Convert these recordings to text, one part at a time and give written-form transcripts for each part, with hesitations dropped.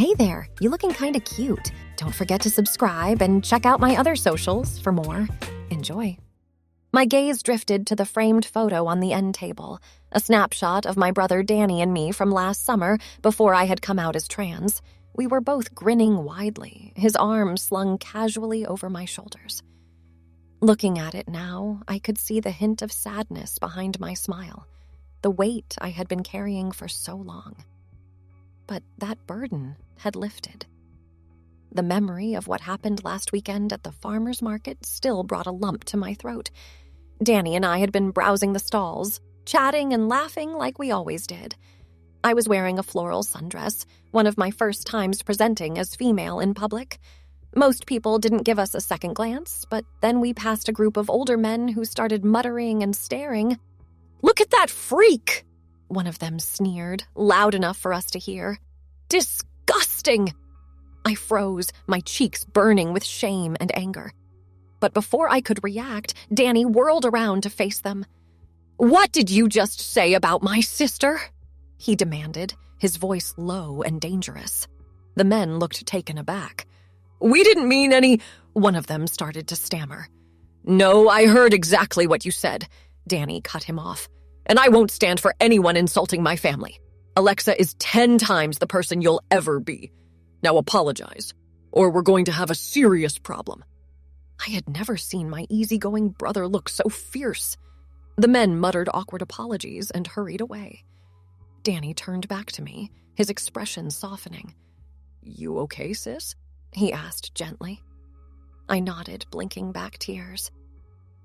Hey there, you looking kinda cute. Don't forget to subscribe and check out my other socials for more. Enjoy. My gaze drifted to the framed photo on the end table, a snapshot of my brother Danny and me from last summer before I had come out as trans. We were both grinning widely, his arms slung casually over my shoulders. Looking at it now, I could see the hint of sadness behind my smile, the weight I had been carrying for so long. But that burden had lifted. The memory of what happened last weekend at the farmer's market still brought a lump to my throat. Danny and I had been browsing the stalls, chatting and laughing like we always did. I was wearing a floral sundress, one of my first times presenting as female in public. Most people didn't give us a second glance, but then we passed a group of older men who started muttering and staring. "Look at that freak!" one of them sneered, loud enough for us to hear. "Disgusting!" I froze, my cheeks burning with shame and anger. But before I could react, Danny whirled around to face them. "What did you just say about my sister?" he demanded, his voice low and dangerous. The men looked taken aback. "We didn't mean any," one of them started to stammer. "No, I heard exactly what you said," Danny cut him off. "And I won't stand for anyone insulting my family. Alexa is 10 times the person you'll ever be. Now apologize, or we're going to have a serious problem." I had never seen my easygoing brother look so fierce. The men muttered awkward apologies and hurried away. Danny turned back to me, his expression softening. "You okay, sis?" he asked gently. I nodded, blinking back tears.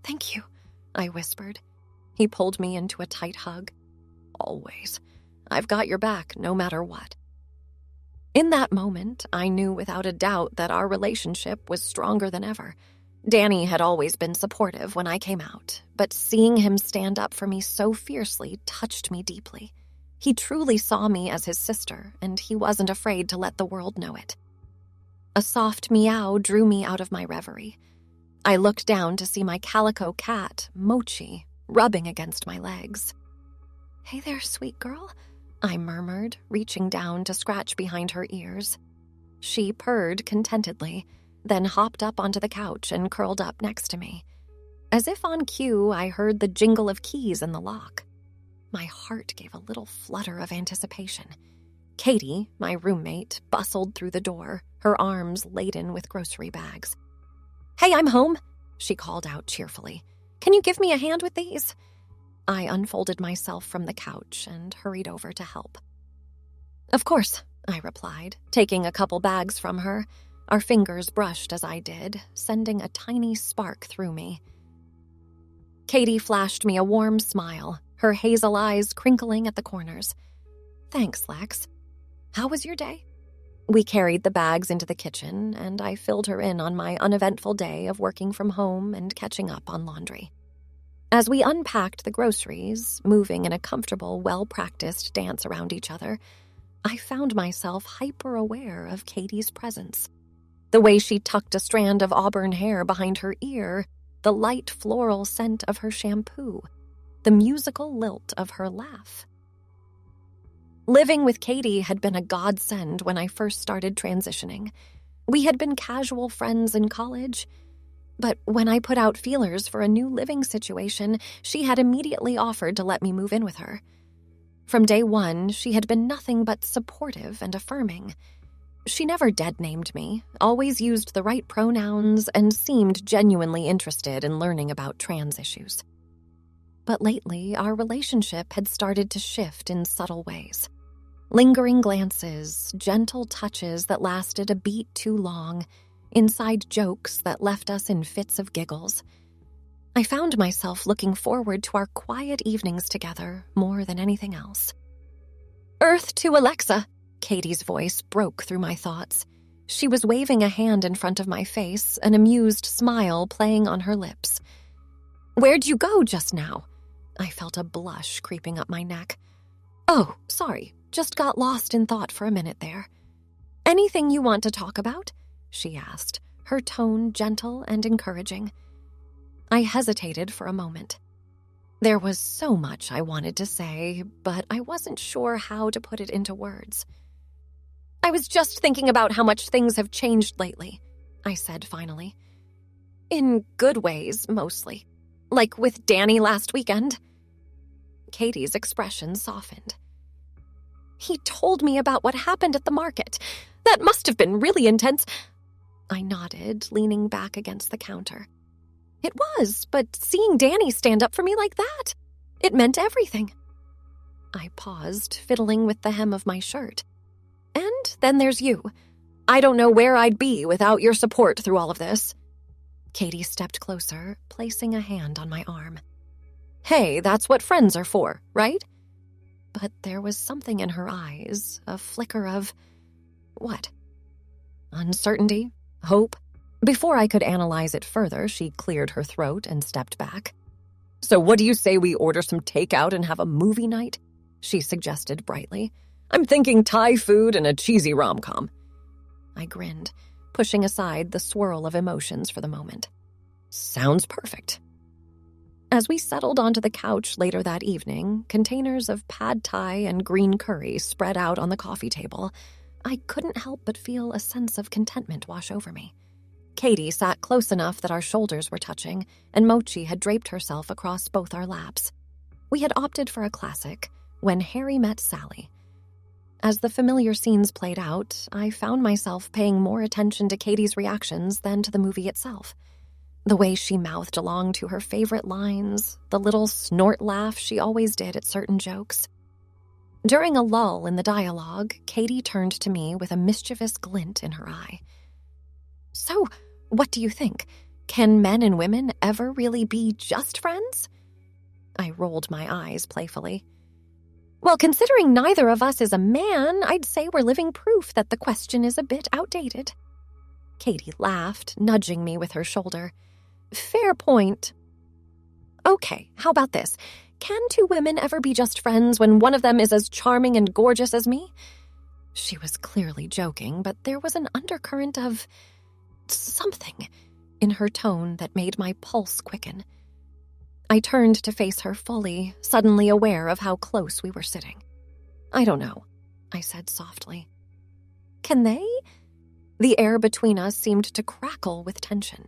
"Thank you," I whispered. He pulled me into a tight hug. "Always. I've got your back, no matter what." In that moment, I knew without a doubt that our relationship was stronger than ever. Danny had always been supportive when I came out, but seeing him stand up for me so fiercely touched me deeply. He truly saw me as his sister, and he wasn't afraid to let the world know it. A soft meow drew me out of my reverie. I looked down to see my calico cat, Mochi, rubbing against my legs. "Hey there, sweet girl," I murmured, reaching down to scratch behind her ears. She purred contentedly, then hopped up onto the couch and curled up next to me. As if on cue, I heard the jingle of keys in the lock. My heart gave a little flutter of anticipation. Katie, my roommate, bustled through the door, her arms laden with grocery bags. "Hey, I'm home," she called out cheerfully. "Can you give me a hand with these?" I unfolded myself from the couch and hurried over to help. "Of course," I replied, taking a couple bags from her. Our fingers brushed as I did, sending a tiny spark through me. Katie flashed me a warm smile, her hazel eyes crinkling at the corners. "Thanks, Lex. How was your day?" We carried the bags into the kitchen, and I filled her in on my uneventful day of working from home and catching up on laundry. As we unpacked the groceries, moving in a comfortable, well-practiced dance around each other, I found myself hyper-aware of Katie's presence. The way she tucked a strand of auburn hair behind her ear, the light floral scent of her shampoo, the musical lilt of her laugh. Living with Katie had been a godsend when I first started transitioning. We had been casual friends in college, but when I put out feelers for a new living situation, she had immediately offered to let me move in with her. From day one, she had been nothing but supportive and affirming. She never dead-named me, always used the right pronouns, and seemed genuinely interested in learning about trans issues. But lately, our relationship had started to shift in subtle ways. Lingering glances, gentle touches that lasted a beat too long, inside jokes that left us in fits of giggles. I found myself looking forward to our quiet evenings together more than anything else. "Earth to Alexa," Katie's voice broke through my thoughts. She was waving a hand in front of my face, an amused smile playing on her lips. "Where'd you go just now?" I felt a blush creeping up my neck. "Oh, sorry, just got lost in thought for a minute there." "Anything you want to talk about?" she asked, her tone gentle and encouraging. I hesitated for a moment. There was so much I wanted to say, but I wasn't sure how to put it into words. I was just thinking about how much things have changed lately, I said finally. In good ways, mostly. Like with Danny last weekend. Katie's expression softened. He told me about what happened at the market. That must have been really intense. I nodded, leaning back against the counter. It was, but seeing Danny stand up for me like that, it meant everything. I paused, fiddling with the hem of my shirt. And then there's you. I don't know where I'd be without your support through all of this. Katie stepped closer, placing a hand on my arm. Hey, that's what friends are for, right? But there was something in her eyes, a flicker of... what? Uncertainty? Hope? Before I could analyze it further, she cleared her throat and stepped back. So what do you say we order some takeout and have a movie night? She suggested brightly. I'm thinking Thai food and a cheesy rom-com. I grinned, pushing aside the swirl of emotions for the moment. Sounds perfect. As we settled onto the couch later that evening, containers of pad thai and green curry spread out on the coffee table, I couldn't help but feel a sense of contentment wash over me. Katie sat close enough that our shoulders were touching, and Mochi had draped herself across both our laps. We had opted for a classic, When Harry Met Sally. As the familiar scenes played out, I found myself paying more attention to Katie's reactions than to the movie itself. The way she mouthed along to her favorite lines, the little snort laugh she always did at certain jokes. During a lull in the dialogue, Katie turned to me with a mischievous glint in her eye. So, what do you think? Can men and women ever really be just friends? I rolled my eyes playfully. Well, considering neither of us is a man, I'd say we're living proof that the question is a bit outdated. Katie laughed, nudging me with her shoulder. Fair point. Okay, how about this? Can two women ever be just friends when one of them is as charming and gorgeous as me? She was clearly joking, but there was an undercurrent of something in her tone that made my pulse quicken. I turned to face her fully, suddenly aware of how close we were sitting. I don't know, I said softly. Can they? The air between us seemed to crackle with tension.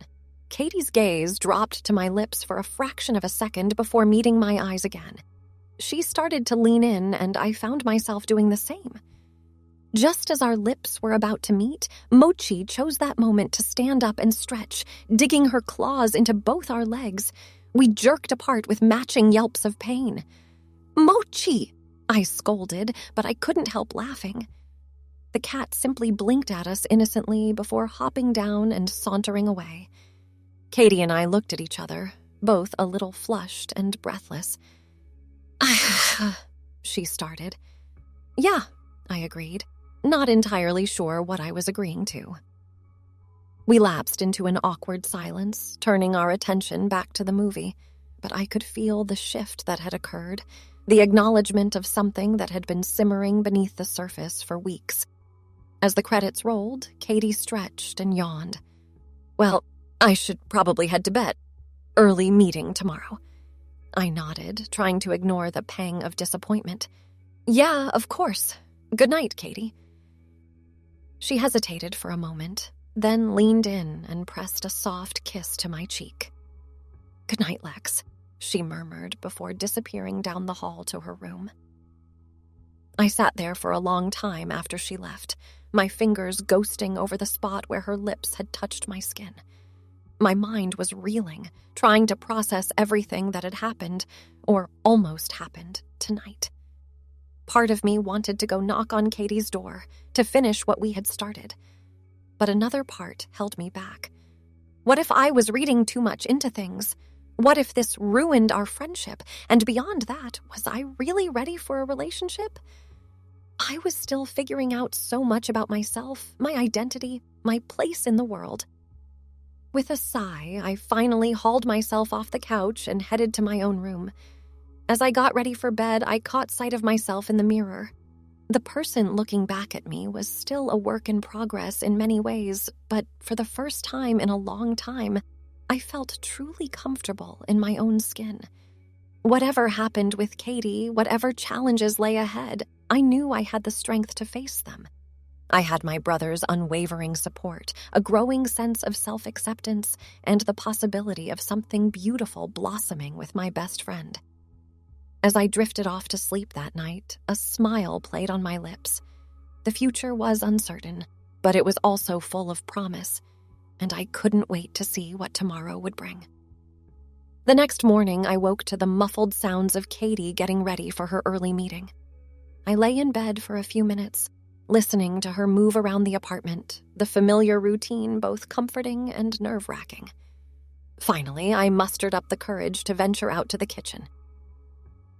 Katie's gaze dropped to my lips for a fraction of a second before meeting my eyes again. She started to lean in, and I found myself doing the same. Just as our lips were about to meet, Mochi chose that moment to stand up and stretch, digging her claws into both our legs. We jerked apart with matching yelps of pain. Mochi! I scolded, but I couldn't help laughing. The cat simply blinked at us innocently before hopping down and sauntering away. Katie and I looked at each other, both a little flushed and breathless. She started. Yeah, I agreed, not entirely sure what I was agreeing to. We lapsed into an awkward silence, turning our attention back to the movie, but I could feel the shift that had occurred, the acknowledgement of something that had been simmering beneath the surface for weeks. As the credits rolled, Katie stretched and yawned. Well, I should probably head to bed. Early meeting tomorrow. I nodded, trying to ignore the pang of disappointment. Yeah, of course. Good night, Katie. She hesitated for a moment, then leaned in and pressed a soft kiss to my cheek. Good night, Lex, she murmured before disappearing down the hall to her room. I sat there for a long time after she left, my fingers ghosting over the spot where her lips had touched my skin. My mind was reeling, trying to process everything that had happened, or almost happened, tonight. Part of me wanted to go knock on Katie's door, to finish what we had started. But another part held me back. What if I was reading too much into things? What if this ruined our friendship? And beyond that, was I really ready for a relationship? I was still figuring out so much about myself, my identity, my place in the world. With a sigh, I finally hauled myself off the couch and headed to my own room. As I got ready for bed, I caught sight of myself in the mirror. The person looking back at me was still a work in progress in many ways, but for the first time in a long time, I felt truly comfortable in my own skin. Whatever happened with Katie, whatever challenges lay ahead, I knew I had the strength to face them. I had my brother's unwavering support, a growing sense of self-acceptance, and the possibility of something beautiful blossoming with my best friend. As I drifted off to sleep that night, a smile played on my lips. The future was uncertain, but it was also full of promise, and I couldn't wait to see what tomorrow would bring. The next morning, I woke to the muffled sounds of Katie getting ready for her early meeting. I lay in bed for a few minutes, listening to her move around the apartment, the familiar routine both comforting and nerve-wracking. Finally, I mustered up the courage to venture out to the kitchen.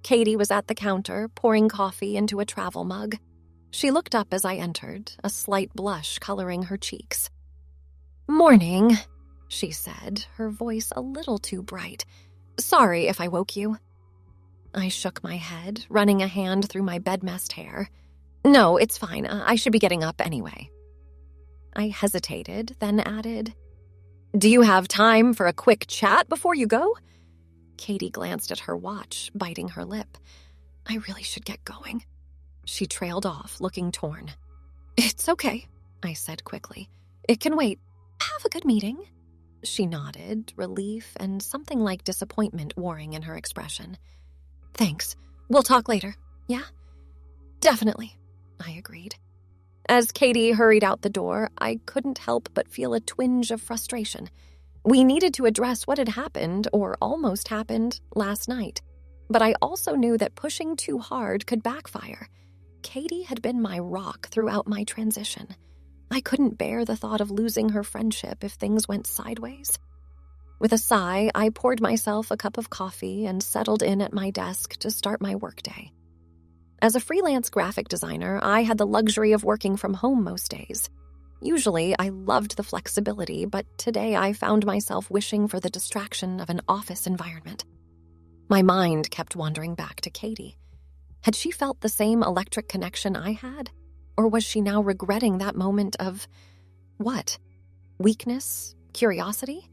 Katie was at the counter, pouring coffee into a travel mug. She looked up as I entered, a slight blush coloring her cheeks. "Morning," she said, her voice a little too bright. "Sorry if I woke you." I shook my head, running a hand through my bedmessed hair. "No, it's fine. I should be getting up anyway." I hesitated, then added, "Do you have time for a quick chat before you go?" Katie glanced at her watch, biting her lip. "I really should get going." She trailed off, looking torn. "It's okay," I said quickly. "It can wait. Have a good meeting." She nodded, relief and something like disappointment warring in her expression. "Thanks. We'll talk later, yeah?" "Definitely," I agreed. As Katie hurried out the door, I couldn't help but feel a twinge of frustration. We needed to address what had happened, or almost happened, last night. But I also knew that pushing too hard could backfire. Katie had been my rock throughout my transition. I couldn't bear the thought of losing her friendship if things went sideways. With a sigh, I poured myself a cup of coffee and settled in at my desk to start my workday. As a freelance graphic designer, I had the luxury of working from home most days. Usually, I loved the flexibility, but today I found myself wishing for the distraction of an office environment. My mind kept wandering back to Katie. Had she felt the same electric connection I had? Or was she now regretting that moment of, what? Weakness? Curiosity?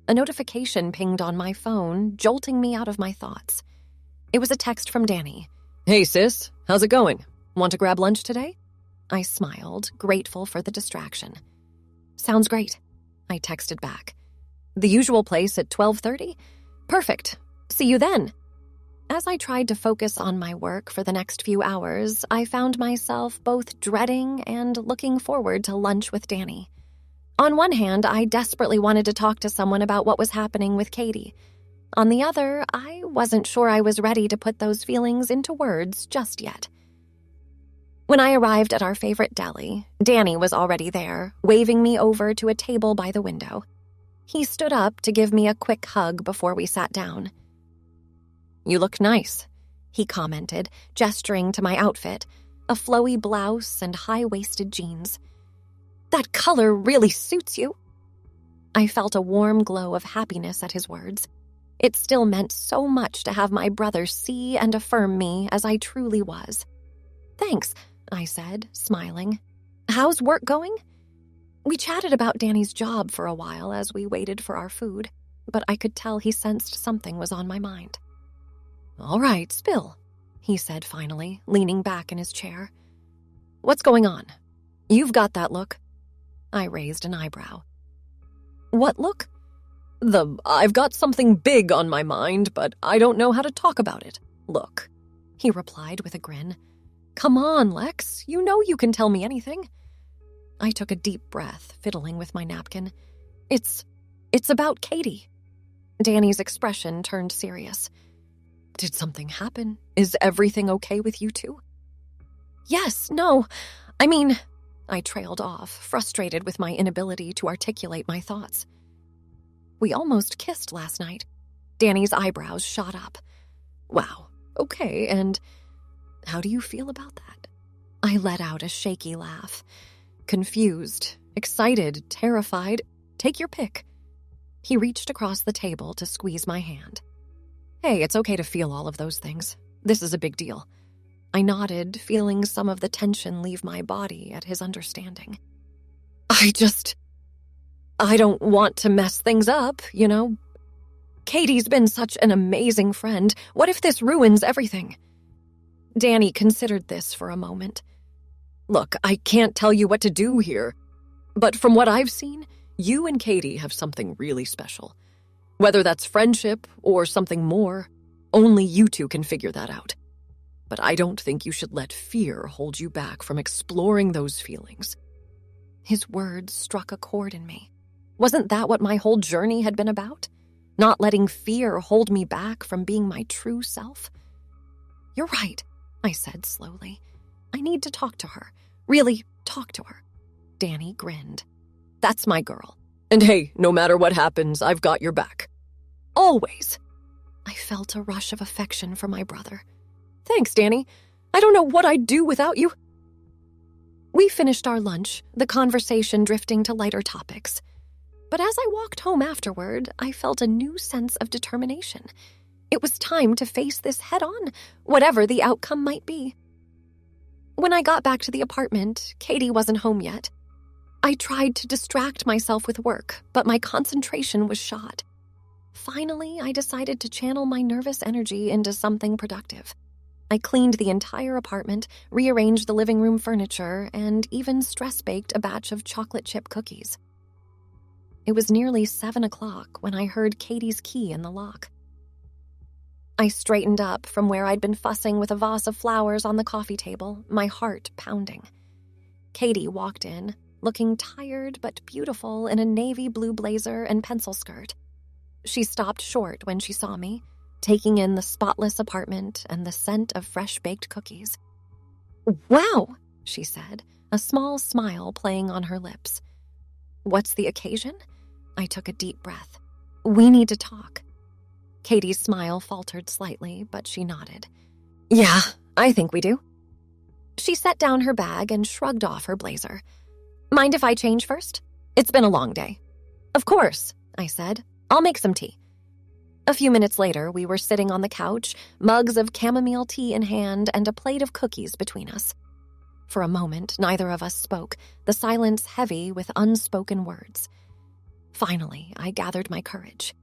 A notification pinged on my phone, jolting me out of my thoughts. It was a text from Danny. "Hey sis, how's it going? Want to grab lunch today?" I smiled, grateful for the distraction. "Sounds great," I texted back. "The usual place at 12:30? Perfect. See you then." As I tried to focus on my work for the next few hours, I found myself both dreading and looking forward to lunch with Danny. On one hand, I desperately wanted to talk to someone about what was happening with Katie. On the other, I wasn't sure I was ready to put those feelings into words just yet. When I arrived at our favorite deli, Danny was already there, waving me over to a table by the window. He stood up to give me a quick hug before we sat down. "You look nice," he commented, gesturing to my outfit, a flowy blouse and high-waisted jeans. "That color really suits you." I felt a warm glow of happiness at his words. It still meant so much to have my brother see and affirm me as I truly was. "Thanks," I said, smiling. "How's work going?" We chatted about Danny's job for a while as we waited for our food, but I could tell he sensed something was on my mind. "All right, spill," he said finally, leaning back in his chair. "What's going on? You've got that look." I raised an eyebrow. "What look?" "I've got something big on my mind, but I don't know how to talk about it. Look," he replied with a grin. "Come on, Lex, you know you can tell me anything." I took a deep breath, fiddling with my napkin. It's about Katie." Danny's expression turned serious. "Did something happen? Is everything okay with you two?" "Yes, no, I mean," I trailed off, frustrated with my inability to articulate my thoughts. "We almost kissed last night." Danny's eyebrows shot up. "Wow, okay, and how do you feel about that?" I let out a shaky laugh. Confused, excited, terrified, take your pick. He reached across the table to squeeze my hand. "Hey, it's okay to feel all of those things. This is a big deal." I nodded, feeling some of the tension leave my body at his understanding. I don't want to mess things up, you know. Katie's been such an amazing friend. What if this ruins everything?" Danny considered this for a moment. Look, I can't tell you what to do here, but from what I've seen, you and Katie have something really special. Whether that's friendship or something more, only you two can figure that out. But I don't think you should let fear hold you back from exploring those feelings. His words struck a chord in me. Wasn't that what my whole journey had been about? Not letting fear hold me back from being my true self? You're right, I said slowly. I need to talk to her. Really, talk to her. Danny grinned. That's my girl. And hey, no matter what happens, I've got your back. Always. I felt a rush of affection for my brother. Thanks, Danny. I don't know what I'd do without you. We finished our lunch, the conversation drifting to lighter topics. But as I walked home afterward, I felt a new sense of determination. It was time to face this head-on, whatever the outcome might be. When I got back to the apartment, Katie wasn't home yet. I tried to distract myself with work, but my concentration was shot. Finally, I decided to channel my nervous energy into something productive. I cleaned the entire apartment, rearranged the living room furniture, and even stress-baked a batch of chocolate chip cookies. It was nearly 7 o'clock when I heard Katie's key in the lock. I straightened up from where I'd been fussing with a vase of flowers on the coffee table, my heart pounding. Katie walked in, looking tired but beautiful in a navy blue blazer and pencil skirt. She stopped short when she saw me, taking in the spotless apartment and the scent of fresh-baked cookies. "Wow," she said, a small smile playing on her lips. "What's the occasion?" I took a deep breath. "We need to talk." Katie's smile faltered slightly, but she nodded. "Yeah, I think we do." She set down her bag and shrugged off her blazer. "Mind if I change first? It's been a long day." "Of course," I said. "I'll make some tea." A few minutes later, we were sitting on the couch, mugs of chamomile tea in hand and a plate of cookies between us. For a moment, neither of us spoke, the silence heavy with unspoken words. Finally, I gathered my courage.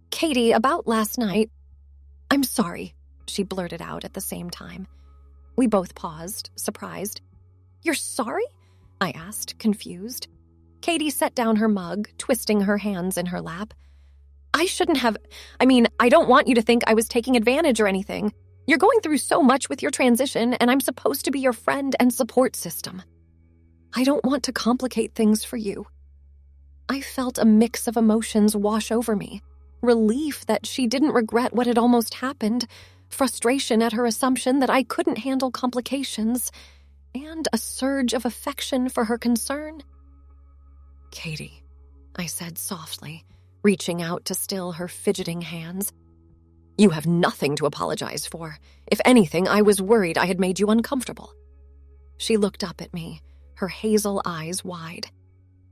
"Katie, about last night—" "I'm sorry," she blurted out at the same time. We both paused, surprised. "You're sorry?" I asked, confused. Katie set down her mug, twisting her hands in her lap. I don't want you to think I was taking advantage or anything. You're going through so much with your transition, and I'm supposed to be your friend and support system. I don't want to complicate things for you." I felt a mix of emotions wash over me. Relief that she didn't regret what had almost happened, frustration at her assumption that I couldn't handle complications, and a surge of affection for her concern. "Katie," I said softly, reaching out to still her fidgeting hands. "You have nothing to apologize for. If anything, I was worried I had made you uncomfortable." She looked up at me, her hazel eyes wide.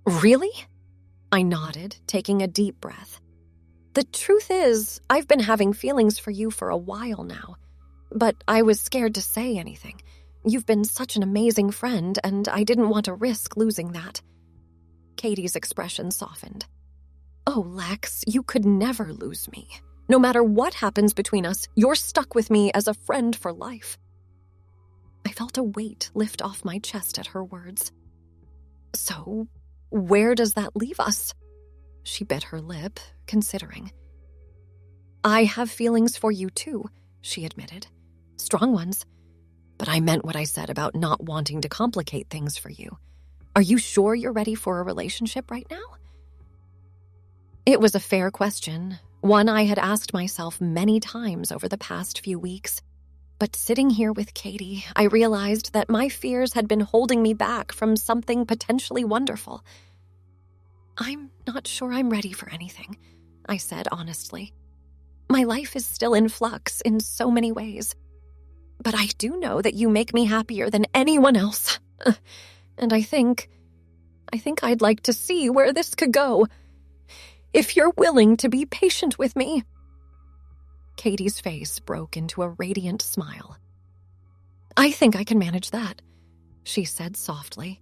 "Really?" I nodded, taking a deep breath. "The truth is, I've been having feelings for you for a while now, but I was scared to say anything. You've been such an amazing friend, and I didn't want to risk losing that." Katie's expression softened. "Oh, Lex, you could never lose me. No matter what happens between us, you're stuck with me as a friend for life." I felt a weight lift off my chest at her words. "So, where does that leave us?" She bit her lip, considering. "I have feelings for you too," she admitted. "Strong ones. But I meant what I said about not wanting to complicate things for you. Are you sure you're ready for a relationship right now?" It was a fair question, one I had asked myself many times over the past few weeks. But sitting here with Katie, I realized that my fears had been holding me back from something potentially wonderful. "I'm not sure I'm ready for anything," I said honestly. "My life is still in flux in so many ways. But I do know that you make me happier than anyone else. And I think I'd like to see where this could go. If you're willing to be patient with me." Katie's face broke into a radiant smile. "I think I can manage that," she said softly.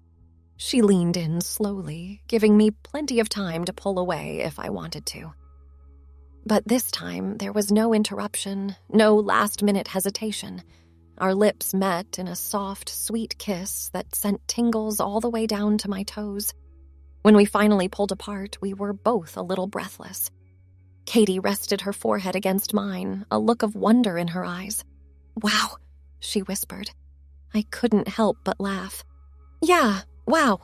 She leaned in slowly, giving me plenty of time to pull away if I wanted to. But this time, there was no interruption, no last-minute hesitation. Our lips met in a soft, sweet kiss that sent tingles all the way down to my toes. When we finally pulled apart, we were both a little breathless. Katie rested her forehead against mine, a look of wonder in her eyes. "Wow," she whispered. I couldn't help but laugh. "Yeah, wow."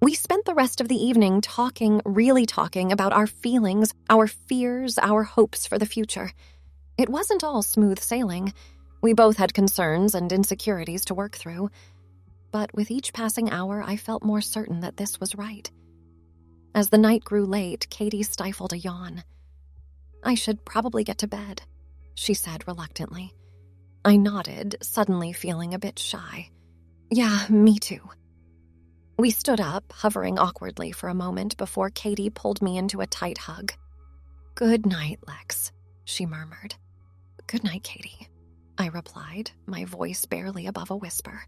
We spent the rest of the evening really talking about our feelings, our fears, our hopes for the future. It wasn't all smooth sailing. We both had concerns and insecurities to work through. But with each passing hour, I felt more certain that this was right. As the night grew late, Katie stifled a yawn. "I should probably get to bed," she said reluctantly. I nodded, suddenly feeling a bit shy. "Yeah, me too." We stood up, hovering awkwardly for a moment before Katie pulled me into a tight hug. "Good night, Lex," she murmured. "Good night, Katie," I replied, my voice barely above a whisper.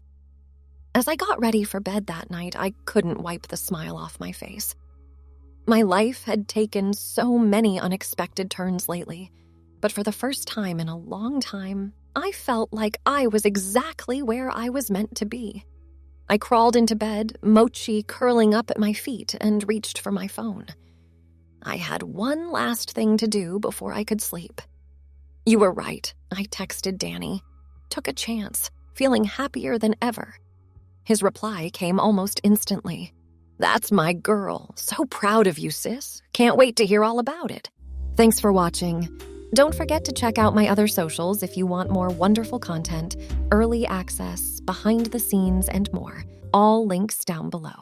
As I got ready for bed that night, I couldn't wipe the smile off my face. My life had taken so many unexpected turns lately, but for the first time in a long time, I felt like I was exactly where I was meant to be. I crawled into bed, Mochi curling up at my feet, and reached for my phone. I had one last thing to do before I could sleep. "You were right," I texted Danny. Took a chance, feeling happier than ever. His reply came almost instantly. "That's my girl. So proud of you, sis. Can't wait to hear all about it." Thanks for watching. Don't forget to check out my other socials if you want more wonderful content, early access, behind the scenes, and more. All links down below.